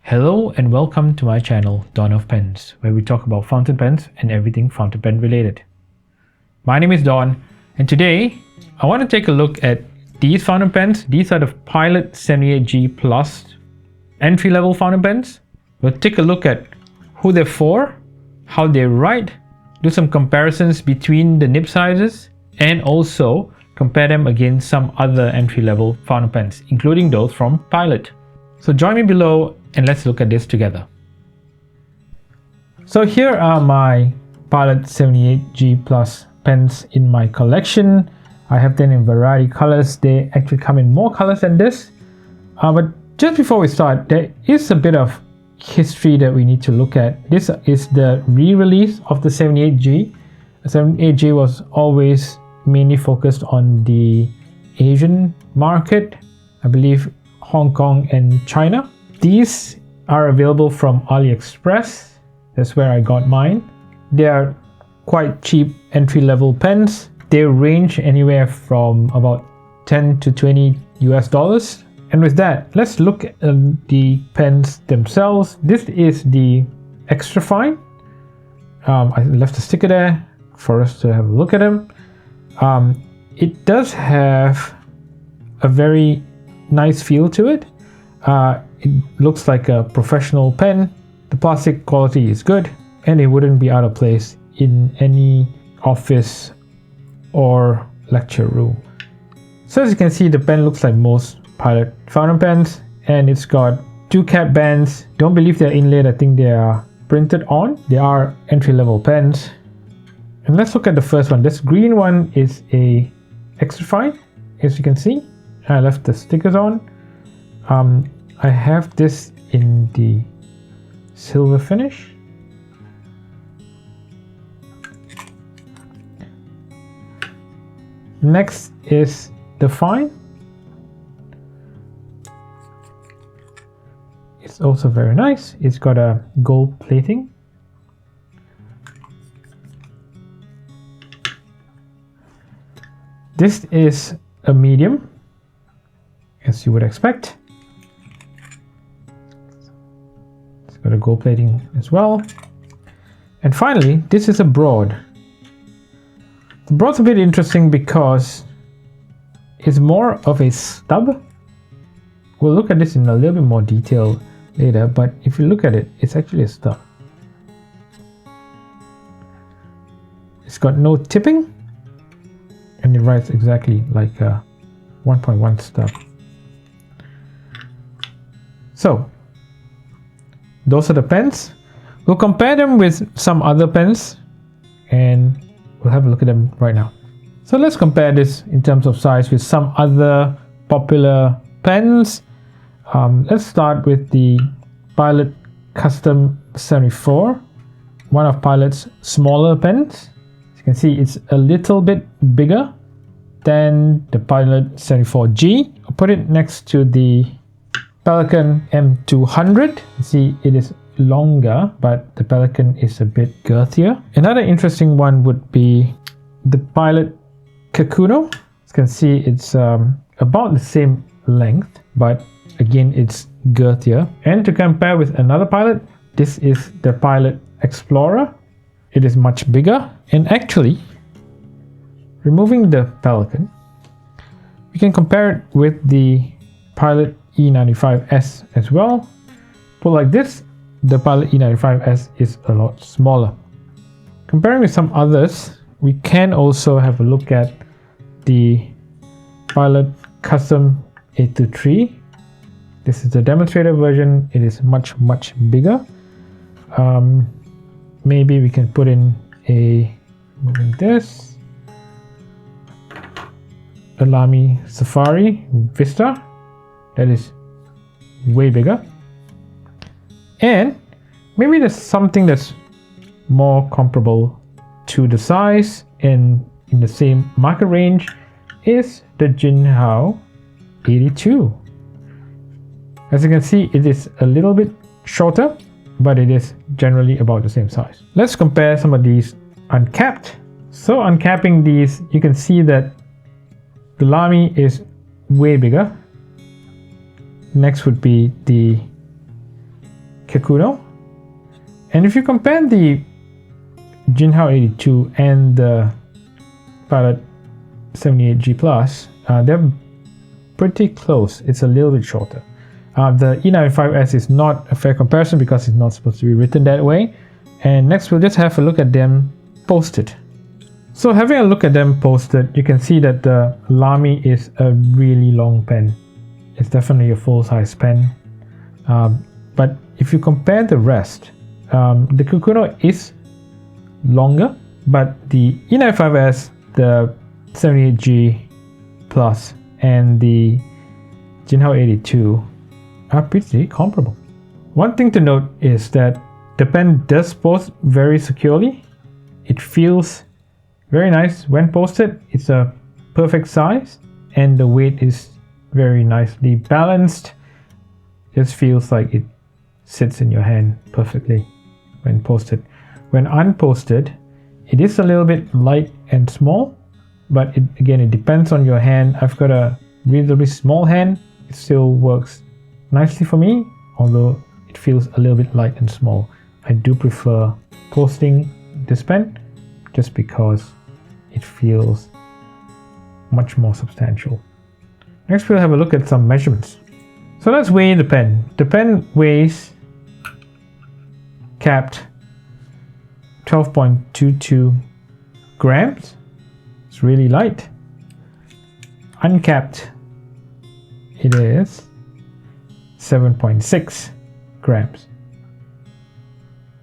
Hello and welcome to my channel Dawn of Pens, where we talk about fountain pens and everything fountain pen related. My name is Dawn, and today I want to take a look at these fountain pens. These are the Pilot 78G Plus entry-level fountain pens. We'll take a look at who they're for, how they write, do some comparisons between the nib sizes, and also compare them against some other entry-level fountain pens, including those from Pilot. So join me below and let's look at this together. So here are my Pilot 78G Plus pens in my collection. I have them in variety colors. They actually come in more colors than this. But just before we start, there is a bit of history that we need to look at. This is the re-release of the 78G. The 78G was always mainly focused on the Asian market, I believe Hong Kong and China. These are available from AliExpress. That's where I got mine. They are quite cheap entry-level pens. They range anywhere from about 10 to 20 US dollars. And with that, let's look at the pens themselves. This is the Extra Fine. I left a sticker there for us to have a look at them. It does have a very nice feel to it. It looks like a professional pen. The plastic quality is good, and it wouldn't be out of place in any office or lecture room. So as you can see, the pen looks like most Pilot fountain pens, and it's got two cap bands. Don't believe they're inlaid. I think they are printed on. They are entry-level pens. And let's look at the first one. This green one is a Extra Fine, as you can see. I left the stickers on. I have this in the silver finish. Next is the Fine. It's also very nice. It's got a gold plating. This is a medium, as you would expect. It's got a gold plating as well. And finally, this is a broad. The broad's a bit interesting because it's more of a stub. We'll look at this in a little bit more detail later, but if you look at it, it's actually a stub. It's got no tipping, and it writes exactly like a 1.1 stub. So those are the pens. We'll compare them with some other pens, and we'll have a look at them right now. So let's compare this in terms of size with some other popular pens. Let's start with the Pilot Custom 74, one of Pilot's smaller pens. As you can see, it's a little bit bigger than the Pilot 74G. I'll put it next to the Pelikan M200. You see, it is longer, but the Pelikan is a bit girthier. Another interesting one would be the Pilot Kakuno. As you can see, it's about the same length, but again, it's girthier. And to compare with another Pilot, this is the Pilot Explorer. It is much bigger, and actually, removing the Pelikan, we can compare it with the Pilot E95S as well. Put like this, the Pilot E95S is a lot smaller. Comparing with some others, we can also have a look at the Pilot Custom 823. This is the demonstrator version. It is much bigger. Maybe we can put in moving this, a Lamy Safari Vista. That is way bigger. And maybe there's something that's more comparable to the size and in the same market range is the Jinhao 82. As you can see, it is a little bit shorter, but it is generally about the same size. Let's compare some of these uncapped. So uncapping these, you can see that the Lamy is way bigger. Next would be the Kakuno. And if you compare the Jinhao 82 and the Pilot 78G Plus, they're pretty close. It's a little bit shorter. The E95S is not a fair comparison because it's not supposed to be written that way. And next we'll just have a look at them posted. So having a look at them posted, you can see that the Lamy is a really long pen. It's definitely a full-size pen. But if you compare the rest, the Kakuno is longer, but the E95S, the 78G Plus, and the Jinhao 82 are pretty comparable. One thing to note is that the pen does post very securely. It feels very nice when posted. It's a perfect size and the weight is very nicely balanced. Just feels like it sits in your hand perfectly when posted. When unposted, it is a little bit light and small, but again, it depends on your hand. I've got a reasonably small hand. It still works nicely for me, although it feels a little bit light and small. I do prefer posting this pen just because it feels much more substantial. Next, we'll have a look at some measurements. So let's weigh the pen. The pen weighs capped 12.22 grams. It's really light. Uncapped, it is 7.6 grams.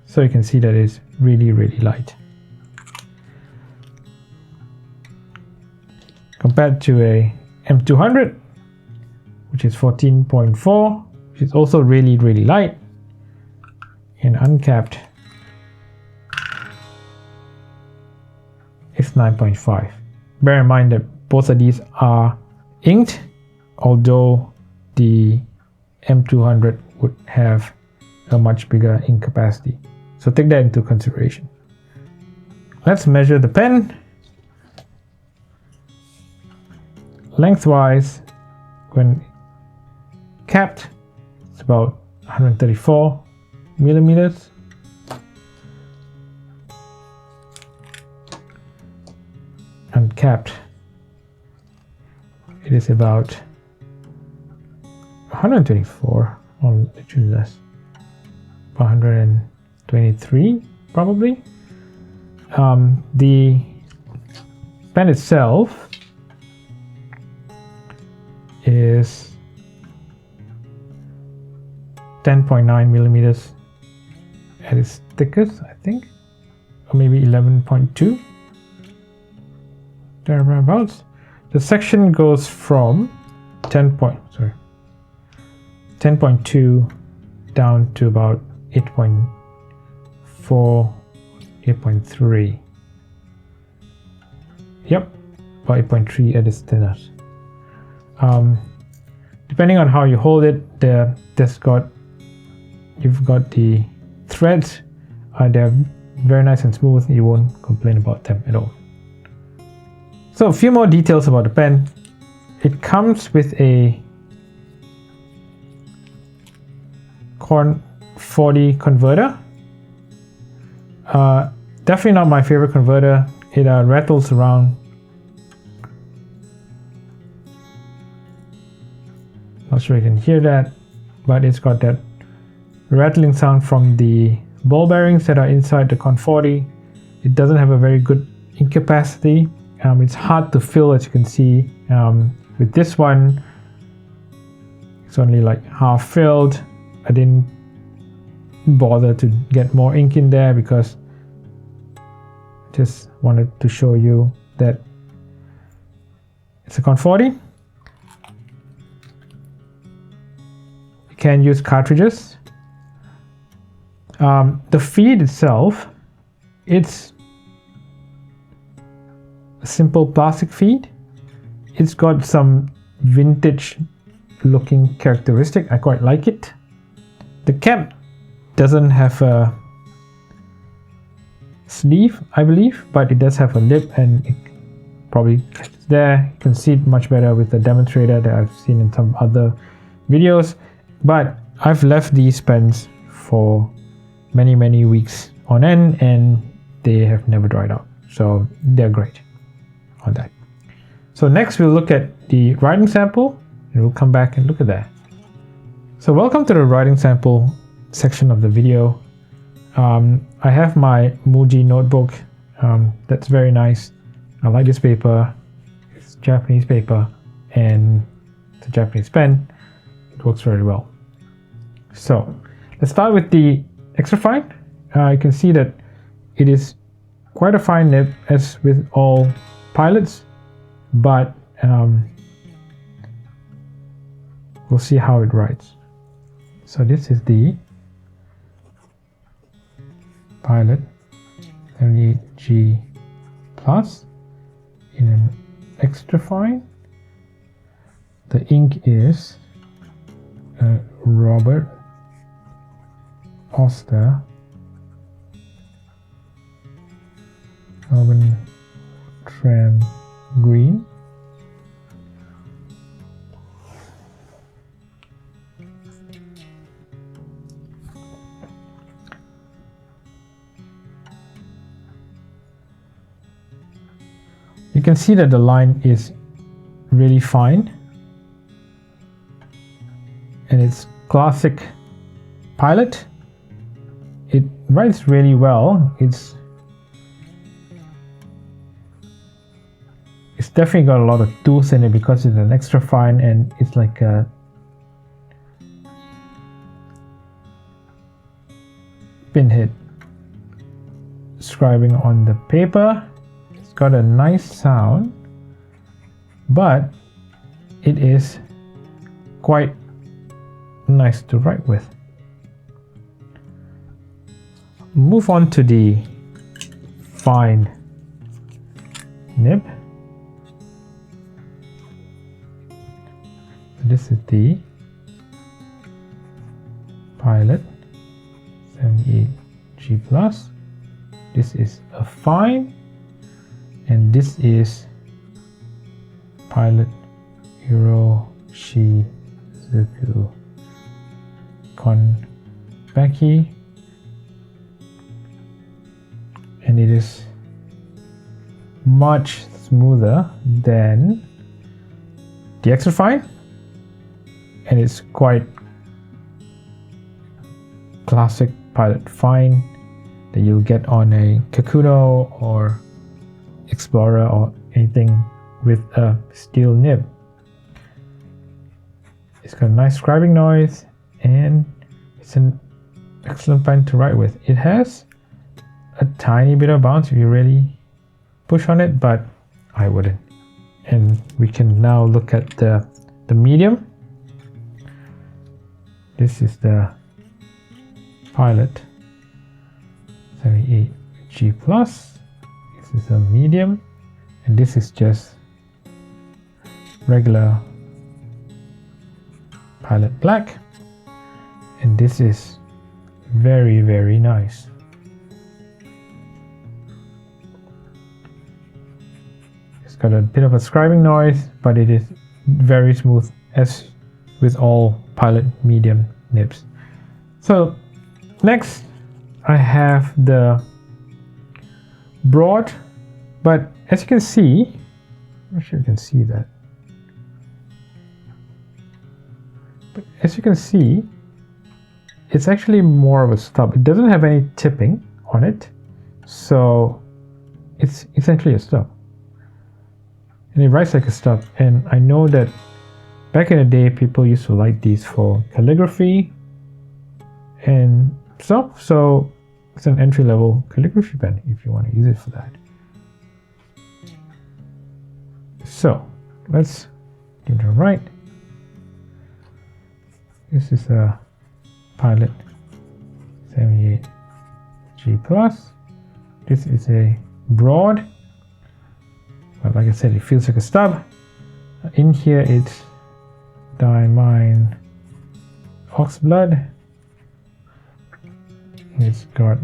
So you can see that it's really, really light. Compared to a M200, which is 14.4, which is also really, really light. And uncapped, it's 9.5. Bear in mind that both of these are inked, although the M200 would have a much bigger ink capacity. So take that into consideration. Let's measure the pen. Lengthwise, when capped, it's about 134 millimeters. Uncapped, it is about 124, or literally less, 123 probably. The pen itself is 10.9 millimeters at its thickest, I think, or maybe 11.2, thereabouts. The section goes from 10.2 down to about 8.4, 8.3. Yep, about 8.3 at its thinnest. Depending on how you hold it, you've got the threads. They're very nice and smooth. You won't complain about them at all. So a few more details about the pen. It comes with a Corn 40 converter. Definitely not my favorite converter. It rattles around. Not sure you can hear that, but it's got that rattling sound from the ball bearings that are inside the Corn 40. It doesn't have a very good ink capacity. It's hard to fill, as you can see. With this one, it's only like half filled. I didn't bother to get more ink in there because I just wanted to show you that it's a Corn 40. You can use cartridges. The feed itself, it's a simple plastic feed. It's got some vintage looking characteristic. I quite like it. The cap doesn't have a sleeve, I believe, but it does have a lip, and it probably is there. You can see it much better with the demonstrator that I've seen in some other videos. But I've left these pens for many weeks on end, and they have never dried out. So they're great on that. So next we'll look at the writing sample, and we'll come back and look at that. So welcome to the writing sample section of the video. I have my Muji notebook. That's very nice. I like this paper. It's Japanese paper and it's a Japanese pen. It works very well. So let's start with the extra fine. You can see that it is quite a fine nib, as with all pilots, but we'll see how it writes. So this is the Pilot 78G Plus in an extra fine. The ink is Robert Oster Melbourne Tram Green. You can see that the line is really fine, and it's classic Pilot. It writes really well. It's definitely got a lot of tools in it because it's an extra fine, and it's like a pinhead scribing on the paper. It's got a nice sound, but it is quite nice to write with. Move on to the fine nib. This is the Pilot 78G Plus. This is a fine, and this is Pilot Hiroshi Zuku Konbeki, and it is much smoother than the extra fine, and it's quite classic Pilot fine that you'll get on a Kakuno or Explorer or anything with a steel nib. It's got a nice scribing noise, and it's an excellent pen to write with. It has a tiny bit of bounce if you really push on it, but I wouldn't. And we can now look at the medium. This is the Pilot 78G Plus. This is a medium, and this is just regular Pilot Black, and this is very nice. It's got a bit of a scribing noise, but it is very smooth, as with all Pilot medium nibs. So next I have the broad, but as you can see, I'm not sure you can see that, but as you can see, it's actually more of a stub. It doesn't have any tipping on it, so it's essentially a stub, and it writes like a stub. And I know that back in the day people used to like these for calligraphy and stuff, so it's an entry-level calligraphy pen if you want to use it for that. So let's give it a write. This is a Pilot 78G Plus. This is a broad, but like I said, it feels like a stub. In here it's Diamine Oxblood. It's got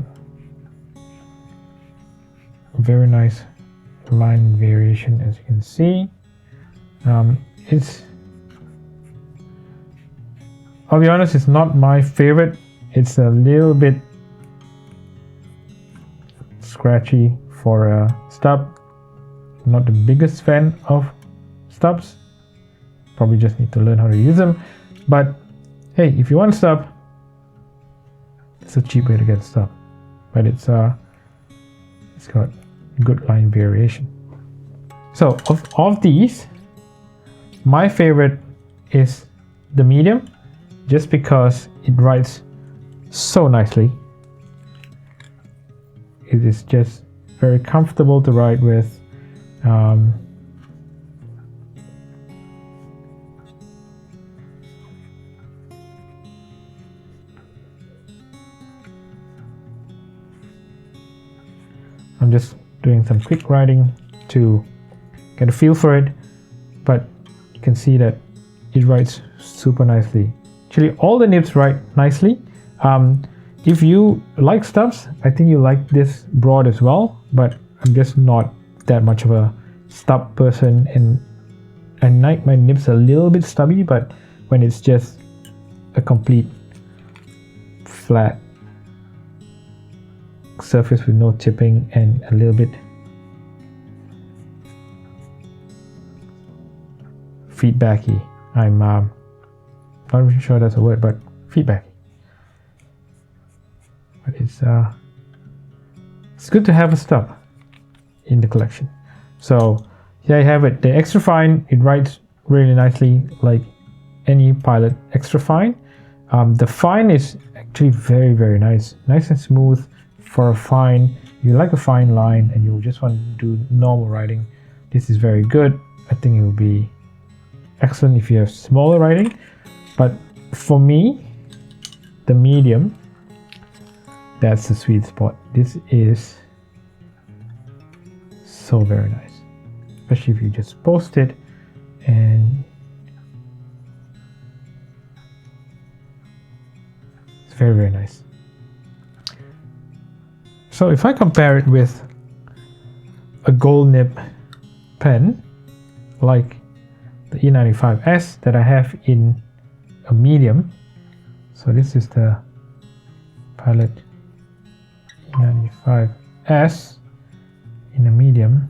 very nice line variation, as you can see. I'll be honest, it's not my favorite It's a little bit scratchy for a stub. Not the biggest fan of stubs. Probably just need to learn how to use them. But hey, if you want a stub, it's a cheap way to get a stub. But it's got good line variation. So of these, my favorite is the medium, just because it writes so nicely. It is just very comfortable to write with. I'm just doing some quick writing to get a feel for it, but you can see that it writes super nicely. Actually, all the nibs write nicely. If you like stubs, I think you like this broad as well, but I'm just not that much of a stub person, and at night my nibs are a little bit stubby, but when it's just a complete flat surface with no tipping and a little bit feedbacky, I'm not even sure that's a word, but feedbacky. But it's good to have a stub in the collection. So here I have it, the extra fine. It writes really nicely like any Pilot extra fine. The fine is actually very, very nice and smooth for a fine. You like a fine line and you just want to do normal writing, this is very good. I think it will be excellent if you have smaller writing, but for me, the medium, that's the sweet spot. This is so very nice, especially if you just post it, and it's very, very nice. So if I compare it with a gold nib pen like the E95S that I have in a medium, so this is the Pilot E95S in a medium,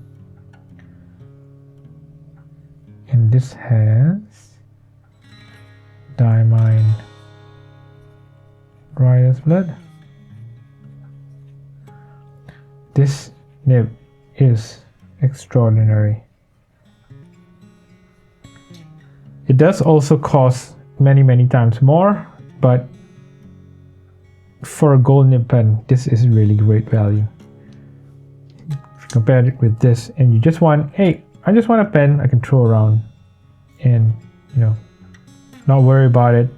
and this has diamine writer's blood. This nib is extraordinary. It does also cost many times more, but for a gold nib pen, this is really great value. If you compare it with this and you just want, hey, I just want a pen I can throw around and, you know, not worry about it,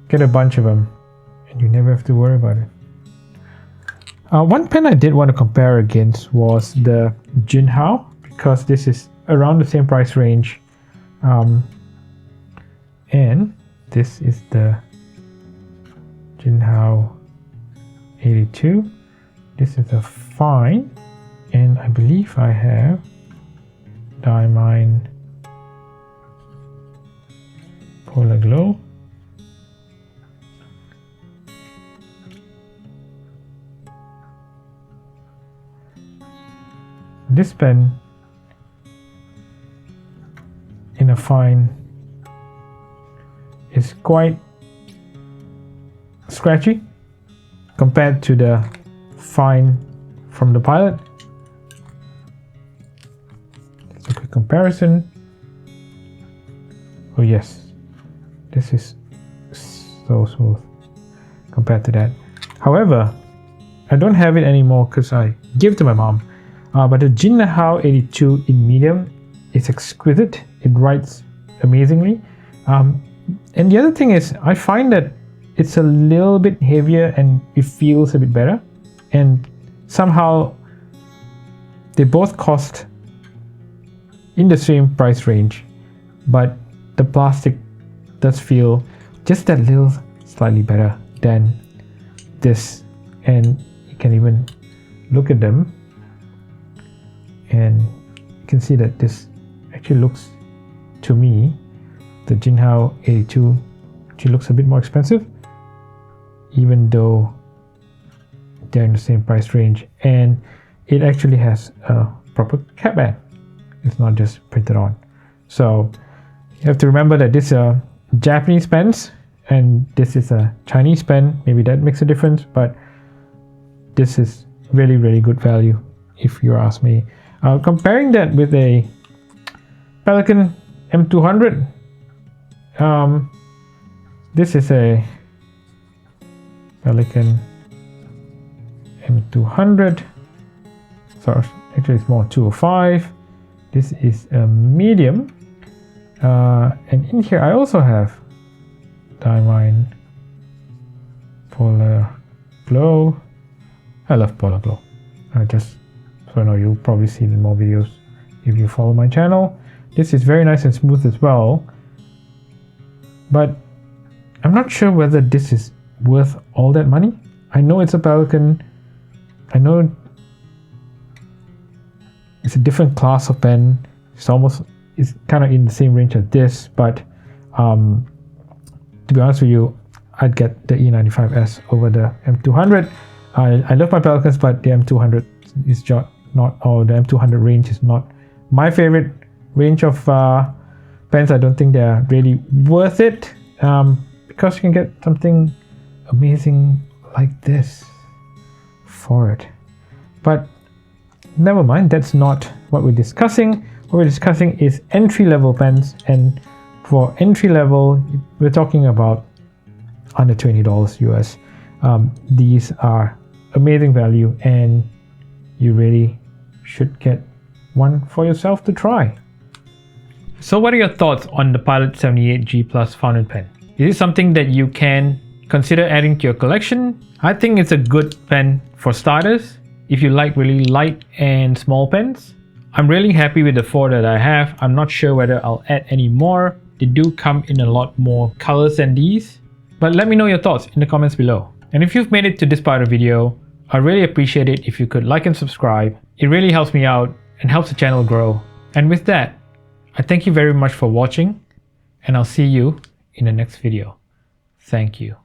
get a bunch of them and you never have to worry about it. One pen I did want to compare against was the Jinhao, because this is around the same price range, and this is the Jinhao 82. This is a fine, and I believe I have diamine Polar Glow. This pen in a fine is quite scratchy compared to the fine from the Pilot. Let's look at comparison. Oh yes, this is so smooth compared to that. However, I don't have it anymore because I gave it to my mom. But the Jinhao 82 in medium is exquisite. It writes amazingly. And the other thing is, I find that it's a little bit heavier and it feels a bit better. And somehow they both cost in the same price range, but the plastic does feel just that little slightly better than this. And you can even look at them and you can see that this actually looks, to me, the Jinhao 82 actually looks a bit more expensive. even though they're in the same price range, and it actually has a proper cap band. It's not just printed on. So you have to remember that this is a Japanese pens and this is a Chinese pen. Maybe that makes a difference, but this is really, really good value if you ask me. Comparing that with a Pelikan M200, this is a Pelikan M200. So actually it's more 205. This is a medium, and in here I also have Diamine Polar Glow. I love Polar Glow. Just so I know, you'll probably see it in more videos if you follow my channel. This is very nice and smooth as well, but I'm not sure whether this is worth all that money. I know it's a Pelikan. I know it's a different class of pen. It's kind of in the same range as this, but to be honest with you, I'd get the E95S over the M200. I love my Pelikans, but the M200 is not, or the M200 range is not my favorite range of pens. I don't think they're really worth it, because you can get something amazing like this for it. But never mind, that's not what we're discussing. What we're discussing is entry-level pens, and for entry-level, we're talking about under $20 US. These are amazing value, and you really should get one for yourself to try. So what are your thoughts on the Pilot 78G Plus fountain pen? Is it something that you can consider adding to your collection? I think it's a good pen for starters if you like really light and small pens. I'm really happy with the 4 that I have. I'm not sure whether I'll add any more. They do come in a lot more colors than these. But let me know your thoughts in the comments below. And if you've made it to this part of the video, I'd really appreciate it if you could like and subscribe. It really helps me out and helps the channel grow. And with that, I thank you very much for watching, and I'll see you in the next video. Thank you.